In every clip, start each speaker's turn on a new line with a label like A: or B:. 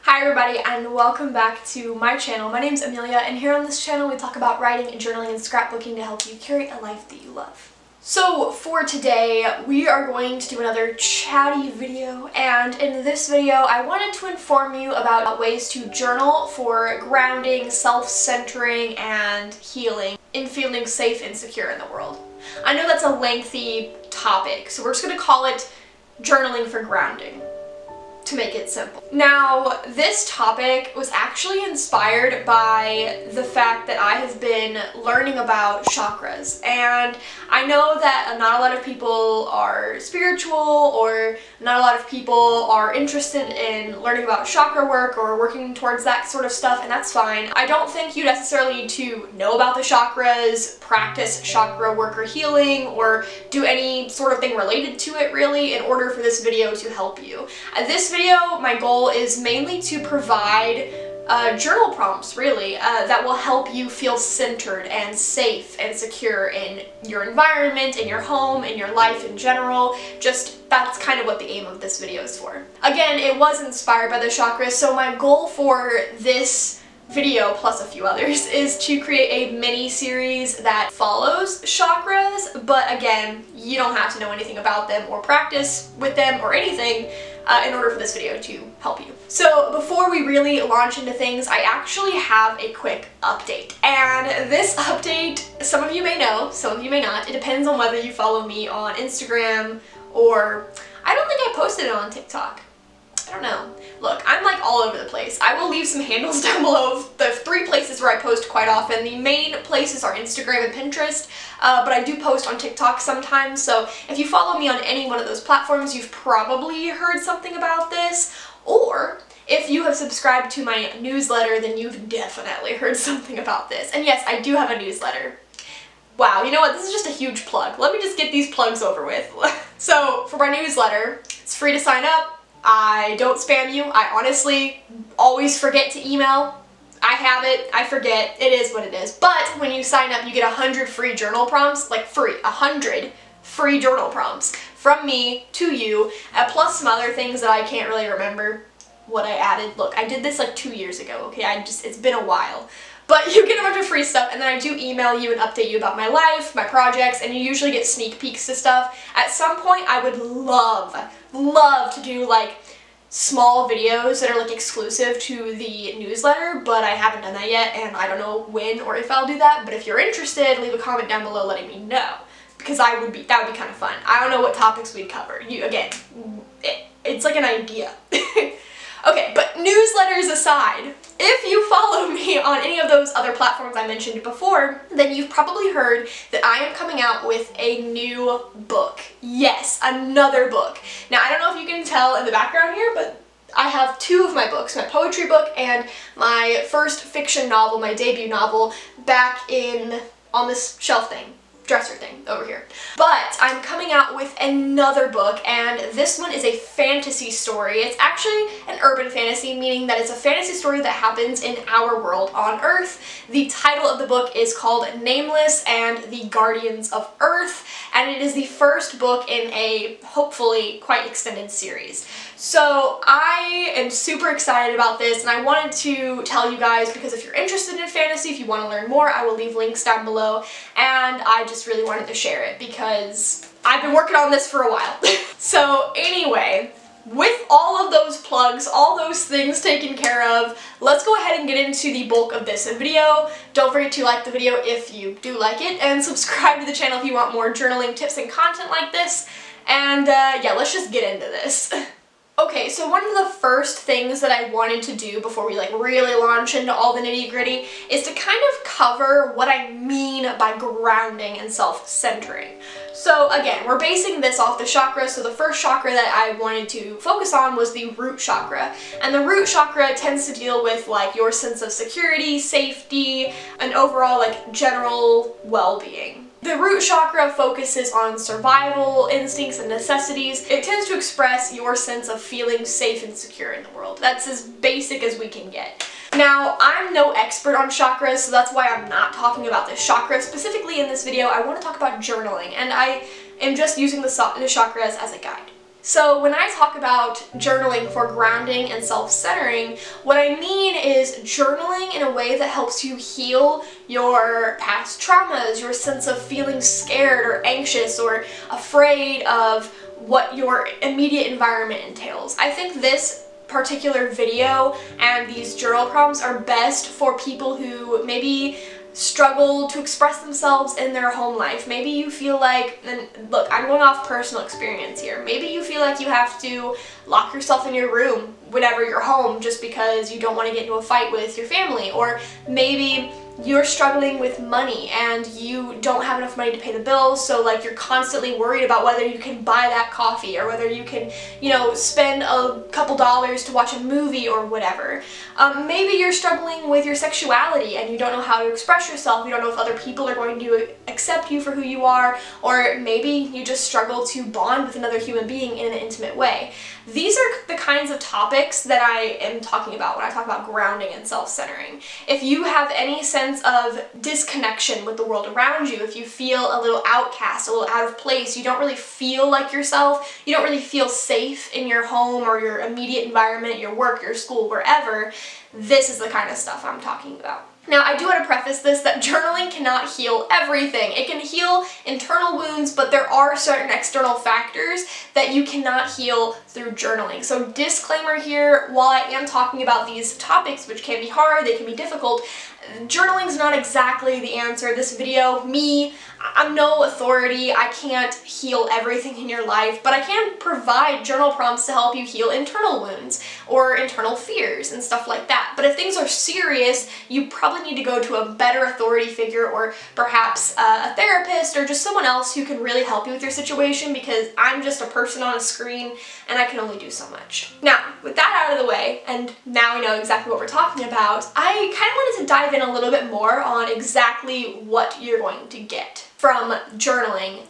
A: Hi everybody and welcome back to my channel. My name's Amelia and here on this channel we talk about writing and journaling and scrapbooking to help you curate a life that you love. So for today we are going to do another chatty video, and in this video I wanted to inform you about ways to journal for grounding, self-centering, and healing in feeling safe and secure in the world. I know that's a lengthy topic, so we're just going to call it journaling for grounding, to make it simple. Now, this topic was actually inspired by the fact that I have been learning about chakras, and I know that not a lot of people are spiritual or not a lot of people are interested in learning about chakra work or working towards that sort of stuff, and that's fine. I don't think you necessarily need to know about the chakras, practice chakra work or healing, or do any sort of thing related to it really in order for this video to help you. This video, my goal is mainly to provide journal prompts, really, that will help you feel centered and safe and secure in your environment, in your home, in your life in general. Just that's kind of what the aim of this video is for. Again, it was inspired by the chakras, so my goal for this video, plus a few others, is to create a mini-series that follows chakras, but again, you don't have to know anything about them or practice with them or anything in order for this video to help you. So before we really launch into things, I actually have a quick update. And this update, some of you may know, some of you may not. It depends on whether you follow me on Instagram or I don't think I posted it on TikTok. I don't know. Look, I'm like all over the place. I will leave some handles down below of the 3 places where I post quite often. The main places are Instagram and Pinterest, but I do post on TikTok sometimes, so if you follow me on any one of those platforms, you've probably heard something about this, or if you have subscribed to my newsletter, then you've definitely heard something about this. And yes, I do have a newsletter. Wow, you know what? This is just a huge plug. Let me just get these plugs over with. So, for my newsletter, it's free to sign up. I don't spam you. I honestly always forget to email. I have it, I forget, it is what it is. But when you sign up, you get 100 free journal prompts, like free, 100 free journal prompts from me to you, plus some other things that I can't really remember what I added. Look, I did this like 2 years ago, okay? It's been a while. But you get a bunch of free stuff, and then I do email you and update you about my life, my projects, and you usually get sneak peeks to stuff. At some point, I would love to do like small videos that are like exclusive to the newsletter, but I haven't done that yet, and I don't know when or if I'll do that. But if you're interested, leave a comment down below letting me know, because that would be kind of fun. I don't know what topics we'd cover. It's like an idea. Okay, but newsletters aside, if you follow me on any of those other platforms I mentioned before, then you've probably heard that I am coming out with a new book. Yes, another book. Now, I don't know if you can tell in the background here, but I have 2 of my books, my poetry book and my first fiction novel, my debut novel, back on this shelf thing. Dresser thing over here. But I'm coming out with another book, and this one is a fantasy story. It's actually an urban fantasy, meaning that it's a fantasy story that happens in our world on Earth. The title of the book is called Nameless and the Guardians of Earth, and it is the first book in a hopefully quite extended series. So I am super excited about this, and I wanted to tell you guys because if you're interested in fantasy, if you want to learn more, I will leave links down below, and I just really wanted to share it because I've been working on this for a while. So anyway, with all of those plugs, all those things taken care of, let's go ahead and get into the bulk of this video. Don't forget to like the video if you do like it, and subscribe to the channel if you want more journaling tips and content like this. And yeah, let's just get into this. Okay, so one of the first things that I wanted to do before we like really launch into all the nitty-gritty is to kind of cover what I mean by grounding and self-centering. So again, we're basing this off the chakras, so the first chakra that I wanted to focus on was the root chakra. And the root chakra tends to deal with like your sense of security, safety, and overall like general well-being. The root chakra focuses on survival, instincts, and necessities. It tends to express your sense of feeling safe and secure in the world. That's as basic as we can get. Now, I'm no expert on chakras, so that's why I'm not talking about this chakra specifically in this video. I want to talk about journaling, and I am just using the chakras as a guide. So when I talk about journaling for grounding and self-centering, what I mean is journaling in a way that helps you heal your past traumas, your sense of feeling scared or anxious or afraid of what your immediate environment entails. I think this particular video and these journal prompts are best for people who maybe struggle to express themselves in their home life. Maybe you feel like, and look, I'm going off personal experience here, maybe you feel like you have to lock yourself in your room whenever you're home just because you don't want to get into a fight with your family, or maybe you're struggling with money and you don't have enough money to pay the bills, so like you're constantly worried about whether you can buy that coffee or whether you can, spend a couple dollars to watch a movie or whatever. Maybe you're struggling with your sexuality and you don't know how to express yourself, you don't know if other people are going to accept you for who you are, or maybe you just struggle to bond with another human being in an intimate way. These are the kinds of topics that I am talking about when I talk about grounding and self-centering. If you have any sense of disconnection with the world around you, if you feel a little outcast, a little out of place, you don't really feel like yourself, you don't really feel safe in your home or your immediate environment, your work, your school, wherever, this is the kind of stuff I'm talking about. Now, I do want to preface this that journaling cannot heal everything. It can heal internal wounds, but there are certain external factors that you cannot heal through journaling. So disclaimer here, while I am talking about these topics, which can be hard, they can be difficult, journaling is not exactly the answer. This video, I'm no authority. I can't heal everything in your life, but I can provide journal prompts to help you heal internal wounds or internal fears and stuff like that. But if things are serious, you probably need to go to a better authority figure, or perhaps a therapist or just someone else who can really help you with your situation, because I'm just a person on a screen and I can only do so much. Now, with that out of the way, and now we know exactly what we're talking about, I kind of wanted to dive in a little bit more on exactly what you're going to get from journaling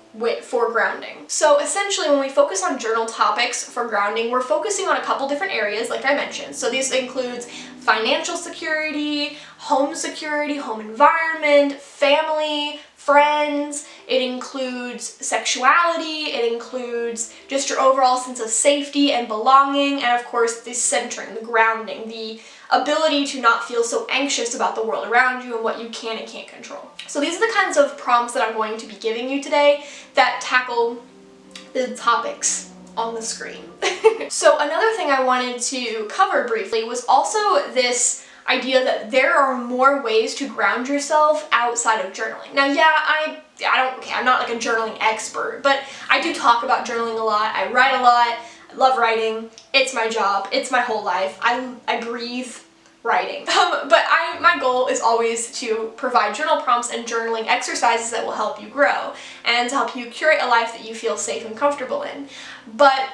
A: for grounding. So essentially, when we focus on journal topics for grounding, we're focusing on a couple different areas, like I mentioned. So this includes financial security, home environment, family, friends. It includes sexuality, it includes just your overall sense of safety and belonging, and of course the centering, the grounding, the ability to not feel so anxious about the world around you and what you can and can't control. So these are the kinds of prompts that I'm going to be giving you today that tackle the topics on the screen. So another thing I wanted to cover briefly was also this idea that there are more ways to ground yourself outside of journaling. Now, yeah, I'm not like a journaling expert, but I do talk about journaling a lot. I write a lot. I love writing. It's my job. It's my whole life. I breathe writing. But my goal is always to provide journal prompts and journaling exercises that will help you grow and to help you curate a life that you feel safe and comfortable in. But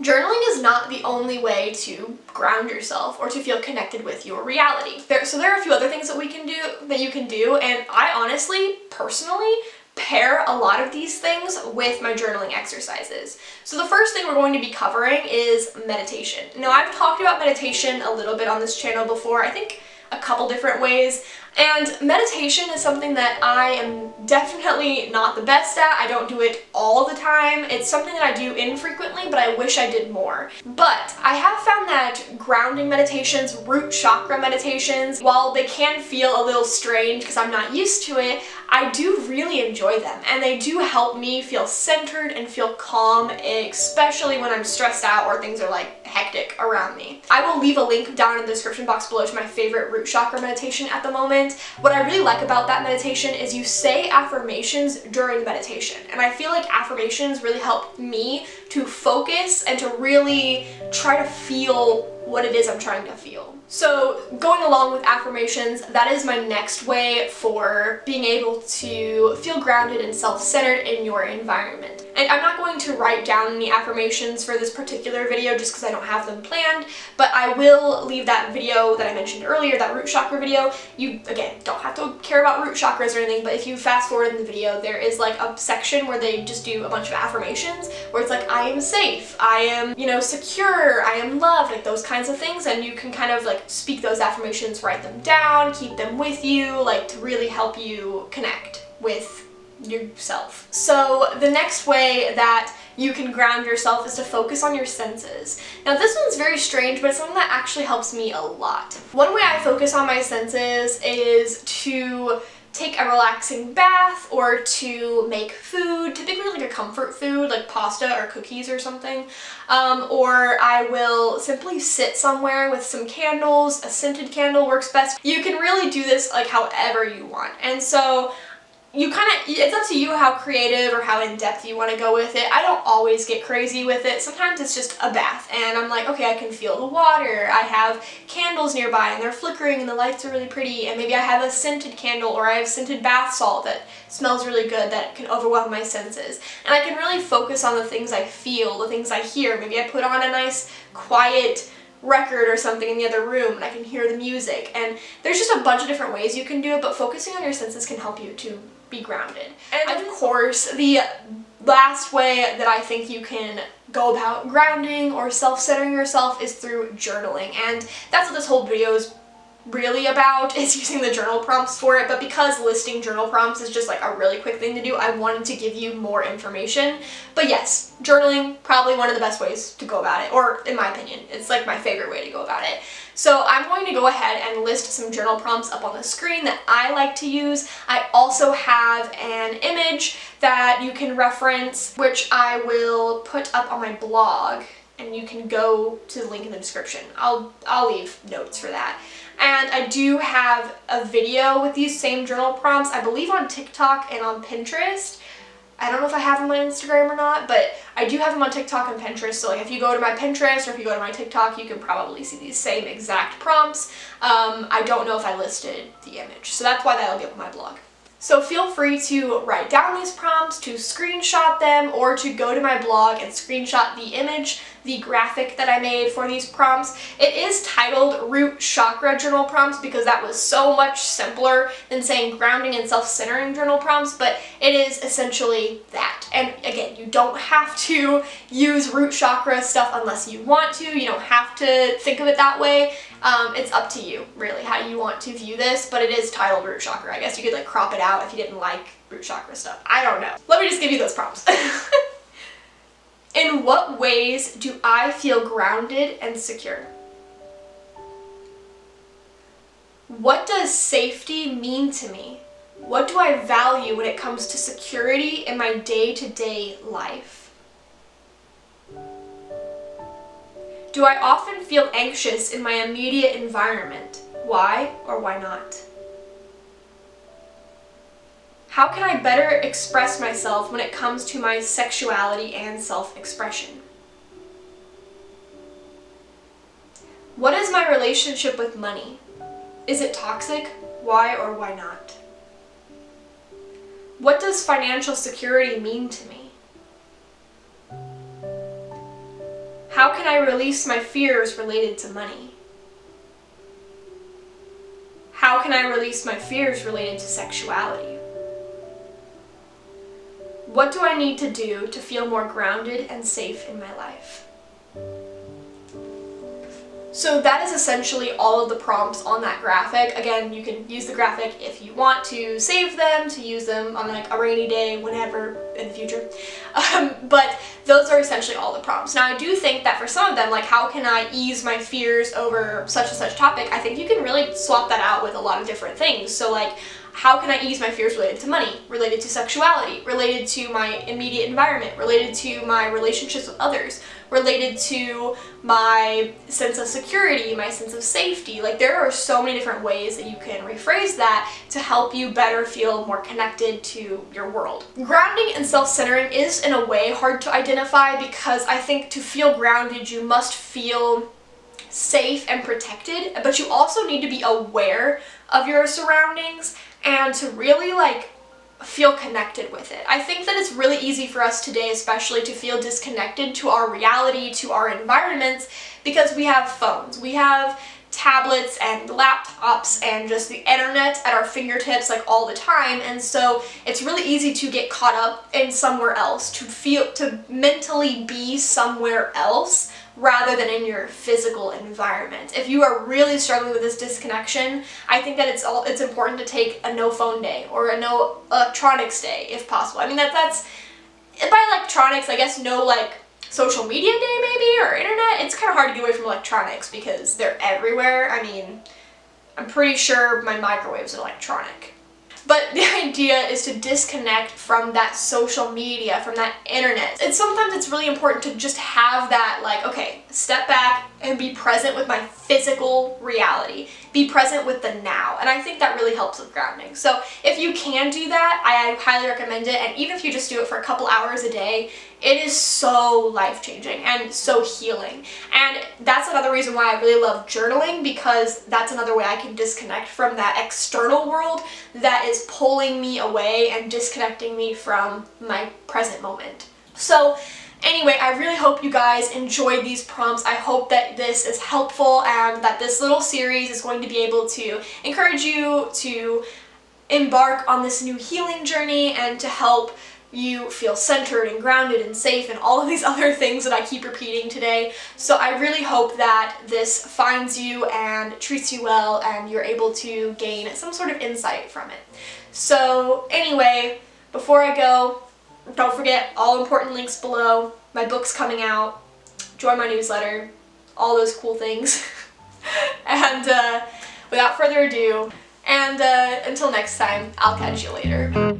A: journaling is not the only way to ground yourself or to feel connected with your reality. So there are a few other things that you can do, and I honestly, personally, pair a lot of these things with my journaling exercises. So the first thing we're going to be covering is meditation. Now, I've talked about meditation a little bit on this channel before, I think a couple different ways. And meditation is something that I am definitely not the best at. I don't do it all the time. It's something that I do infrequently, but I wish I did more. But I have found that grounding meditations, root chakra meditations, while they can feel a little strange because I'm not used to it, I do really enjoy them. And they do help me feel centered and feel calm, especially when I'm stressed out or things are like hectic around me. I will leave a link down in the description box below to my favorite root chakra meditation at the moment. What I really like about that meditation is you say affirmations during meditation, and I feel like affirmations really help me to focus and to really try to feel what it is I'm trying to feel. So going along with affirmations, that is my next way for being able to feel grounded and self-centered in your environment. And I'm not going to write down any affirmations for this particular video just because I don't have them planned, but I will leave that video that I mentioned earlier, that root chakra video. You, again, don't have to care about root chakras or anything, but if you fast forward in the video, there is like a section where they just do a bunch of affirmations where it's like, I am safe, I am, secure, I am loved, like those kinds of things, and you can kind of like speak those affirmations, write them down, keep them with you, like to really help you connect with yourself. So the next way that you can ground yourself is to focus on your senses. Now this one's very strange, but it's something that actually helps me a lot. One way I focus on my senses is to take a relaxing bath or to make food, typically like a comfort food like pasta or cookies or something, or I will simply sit somewhere with some candles. A scented candle works best. You can really do this like however you want, and so it's up to you how creative or how in-depth you want to go with it. I don't always get crazy with it. Sometimes it's just a bath and I'm like, okay, I can feel the water. I have candles nearby and they're flickering and the lights are really pretty, and maybe I have a scented candle or I have scented bath salt that smells really good that can overwhelm my senses. And I can really focus on the things I feel, the things I hear. Maybe I put on a nice quiet record or something in the other room and I can hear the music. And there's just a bunch of different ways you can do it, but focusing on your senses can help you to be grounded. And of course, the last way that I think you can go about grounding or self-centering yourself is through journaling. And that's what this whole video is really about, is using the journal prompts for it. But because listing journal prompts is just like a really quick thing to do, I wanted to give you more information. But yes, journaling, probably one of the best ways to go about it, or in my opinion, it's like my favorite way to go about it. So I'm going to go ahead and list some journal prompts up on the screen that I like to use. I also have an image that you can reference, which I will put up on my blog, and you can go to the link in the description. I'll leave notes for that. And I do have a video with these same journal prompts, I believe on TikTok and on Pinterest. I don't know if I have them on Instagram or not, but I do have them on TikTok and Pinterest. So like if you go to my Pinterest or if you go to my TikTok, you can probably see these same exact prompts. I don't know if I listed the image, so that's why that'll be up on my blog. So feel free to write down these prompts, to screenshot them, or to go to my blog and screenshot the image, the graphic that I made for these prompts. It is titled Root Chakra Journal Prompts because that was so much simpler than saying grounding and self-centering journal prompts, but it is essentially that. And again, you don't have to use root chakra stuff unless you want to. You don't have to think of it that way. It's up to you, really, how you want to view this, but it is titled Root Chakra. I guess you could like crop it out if you didn't like root chakra stuff. I don't know. Let me just give you those prompts. In what ways do I feel grounded and secure? What does safety mean to me? What do I value when it comes to security in my day-to-day life? Do I often feel anxious in my immediate environment? Why or why not? How can I better express myself when it comes to my sexuality and self-expression? What is my relationship with money? Is it toxic? Why or why not? What does financial security mean to me? How can I release my fears related to money? How can I release my fears related to sexuality? What do I need to do to feel more grounded and safe in my life? So that is essentially all of the prompts on that graphic. Again, you can use the graphic if you want to save them, to use them on like a rainy day, whenever in the future. But those are essentially all the prompts. Now I do think that for some of them, like how can I ease my fears over such and such topic, I think you can really swap that out with a lot of different things. So like, how can I ease my fears related to money, related to sexuality, related to my immediate environment, related to my relationships with others, related to my sense of security, my sense of safety. Like there are so many different ways that you can rephrase that to help you better feel more connected to your world. Grounding and self-centering is in a way hard to identify because I think to feel grounded you must feel safe and protected, but you also need to be aware of your surroundings and to really like feel connected with it. I think that it's really easy for us today especially to feel disconnected to our reality, to our environments, because we have phones, we have tablets and laptops and just the internet at our fingertips like all the time, and so it's really easy to get caught up in somewhere else, to mentally be somewhere else rather than in your physical environment. If you are really struggling with this disconnection, I think that it's important to take a no phone day or a no electronics day if possible. I mean that's by electronics, I guess no like social media day maybe, or internet. It's kind of hard to get away from electronics because they're everywhere. I mean, I'm pretty sure my microwave's electronic. But the idea is to disconnect from that social media, from that internet. And sometimes it's really important to just have that, like, okay, step back and be present with my physical reality. Be present with the now. And I think that really helps with grounding. So if you can do that, I highly recommend it. And even if you just do it for a couple hours a day, it is so life-changing and so healing. And that's another reason why I really love journaling, because that's another way I can disconnect from that external world that is pulling me away and disconnecting me from my present moment. So anyway, I really hope you guys enjoyed these prompts. I hope that this is helpful and that this little series is going to be able to encourage you to embark on this new healing journey and to help you feel centered and grounded and safe and all of these other things that I keep repeating today. So I really hope that this finds you and treats you well and you're able to gain some sort of insight from it. So anyway, before I go, don't forget all important links below. My book's coming out, join my newsletter, all those cool things. And without further ado, and until next time, I'll catch you later.